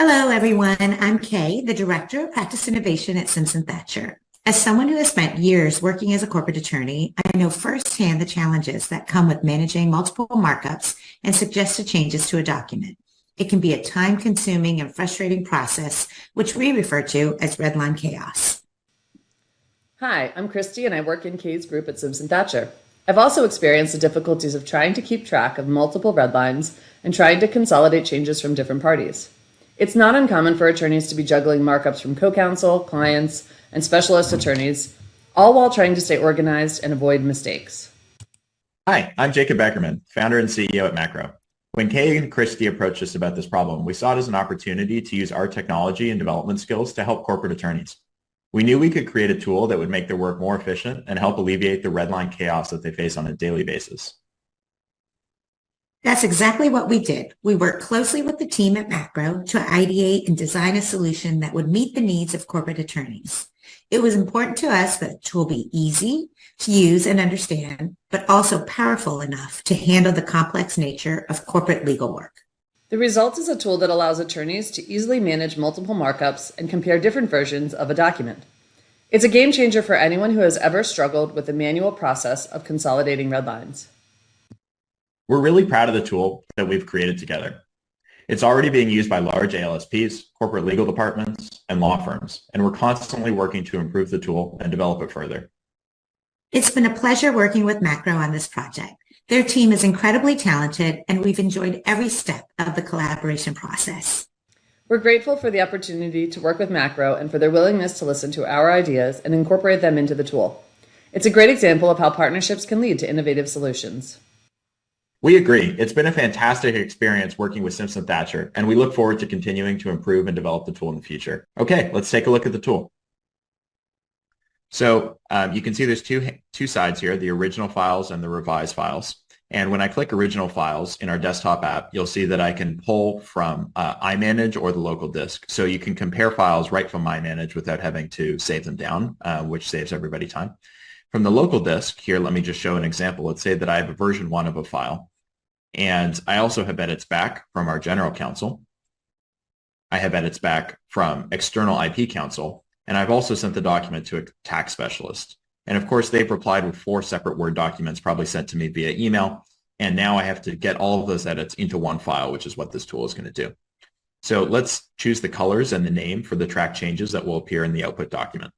Hello, everyone. I'm Kay, the Director of Practice Innovation at Simpson Thacher. As someone who has spent years working as a corporate attorney, I know firsthand the challenges that come with managing multiple markups and suggested changes to a document. It can be a time-consuming and frustrating process, which we refer to as redline chaos. Hi, I'm Christy and I work in Kay's group at Simpson Thacher. I've also experienced the difficulties of trying to keep track of multiple redlines and trying to consolidate changes from different parties. It's not uncommon for attorneys to be juggling markups from co-counsel, clients, and specialist attorneys, all while trying to stay organized and avoid mistakes. Hi, I'm Jacob Beckerman, founder and CEO at Macro. When Kay and Christy approached us about this problem, we saw it as an opportunity to use our technology and development skills to help corporate attorneys. We knew we could create a tool that would make their work more efficient and help alleviate the redline chaos that they face on a daily basis. That's exactly what we did. We worked closely with the team at Macro to ideate and design a solution that would meet the needs of corporate attorneys. It was important to us that the tool be easy to use and understand, but also powerful enough to handle the complex nature of corporate legal work. The result is a tool that allows attorneys to easily manage multiple markups and compare different versions of a document. It's a game changer for anyone who has ever struggled with the manual process of consolidating redlines. We're really proud of the tool that we've created together. It's already being used by large ALSPs, corporate legal departments, and law firms, and we're constantly working to improve the tool and develop it further. It's been a pleasure working with Macro on this project. Their team is incredibly talented, and we've enjoyed every step of the collaboration process. We're grateful for the opportunity to work with Macro and for their willingness to listen to our ideas and incorporate them into the tool. It's a great example of how partnerships can lead to innovative solutions. We agree. It's been a fantastic experience working with Simpson Thacher, and we look forward to continuing to improve and develop the tool in the future. Okay, let's take a look at the tool. So you can see there's two sides here, the original files and the revised files. And when I click original files in our desktop app, you'll see that I can pull from iManage or the local disk. So you can compare files right from iManage without having to save them down, which saves everybody time. From the local disk here, let me just show an example. Let's say that I have a version 1 of a file. And I also have edits back from our general counsel. I have edits back from external IP counsel. And I've also sent the document to a tax specialist. And of course, they've replied with 4 separate Word documents, probably sent to me via email. And now I have to get all of those edits into one file, which is what this tool is going to do. So let's choose the colors and the name for the track changes that will appear in the output document.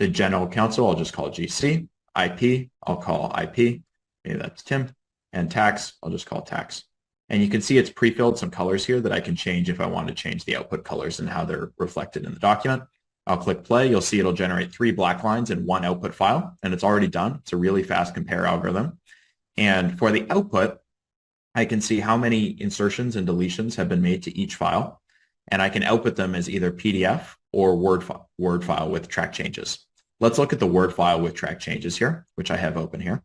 The general counsel, I'll just call GC. IP, I'll call IP. Maybe that's Tim. And tax, I'll just call tax. And you can see it's pre-filled some colors here that I can change if I want to change the output colors and how they're reflected in the document. I'll click play. You'll see it'll generate 3 black lines in one output file, and it's already done. It's a really fast compare algorithm. And for the output, I can see how many insertions and deletions have been made to each file, and I can output them as either PDF or Word file with track changes. Let's look at the Word file with track changes here, which I have open here.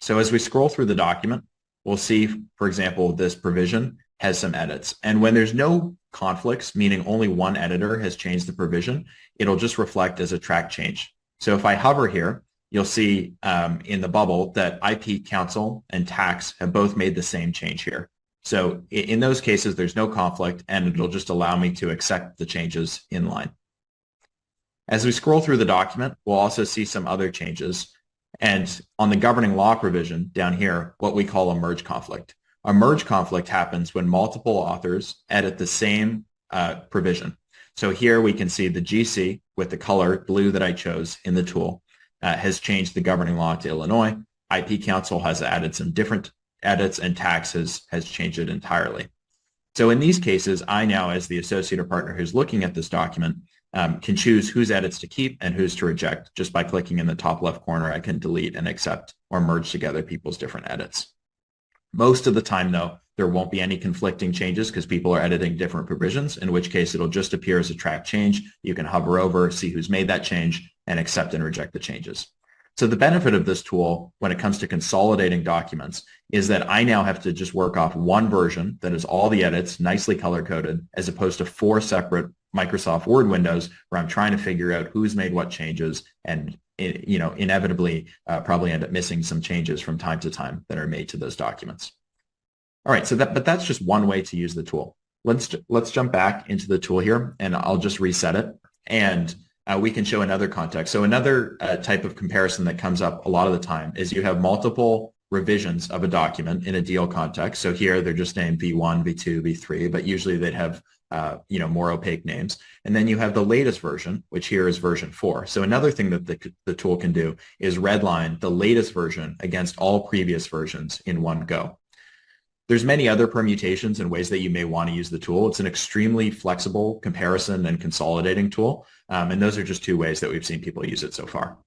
So as we scroll through the document, we'll see, for example, this provision has some edits. And when there's no conflicts, meaning only one editor has changed the provision, it'll just reflect as a track change. So if I hover here, you'll see in the bubble that IP counsel and tax have both made the same change here. So in those cases, there's no conflict, and it'll just allow me to accept the changes in line. As we scroll through the document, we'll also see some other changes. And on the governing law provision down here, what we call a merge conflict. A merge conflict happens when multiple authors edit the same provision. So here we can see the GC with the color blue that I chose in the tool has changed the governing law to Illinois. IP counsel has added some different edits, and tax has changed it entirely. So in these cases, I now, as the associate or partner who's looking at this document, can choose whose edits to keep and whose to reject. Just by clicking in the top left corner, I can delete and accept or merge together people's different edits. Most of the time, though, there won't be any conflicting changes because people are editing different provisions, in which case it'll just appear as a track change. You can hover over, see who's made that change, and accept and reject the changes. So the benefit of this tool when it comes to consolidating documents is that I now have to just work off one version that is all the edits, nicely color-coded, as opposed to 4 separate Microsoft Word windows where I'm trying to figure out who's made what changes and inevitably probably end up missing some changes from time to time that are made to those documents. All right, but that's just one way to use the tool. Let's jump back into the tool here, and I'll just reset it, and we can show another context. So another type of comparison that comes up a lot of the time is you have multiple revisions of a document in a deal context. So here they're just named V1, V2, V3, but usually they'd have more opaque names. And then you have the latest version, which here is version 4. So another thing that the tool can do is redline the latest version against all previous versions in one go. There's many other permutations and ways that you may want to use the tool. It's an extremely flexible comparison and consolidating tool. And those are just 2 ways that we've seen people use it so far.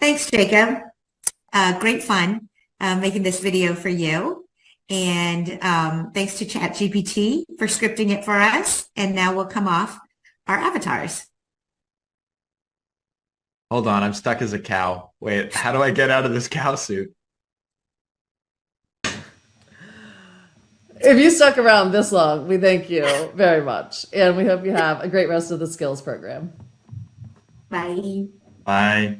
Thanks, Jacob. Great fun making this video for you. And thanks to ChatGPT for scripting it for us. And now we'll come off our avatars. Hold on, I'm stuck as a cow. Wait, how do I get out of this cow suit? If you stuck around this long, we thank you very much. And we hope you have a great rest of the skills program. Bye. Bye.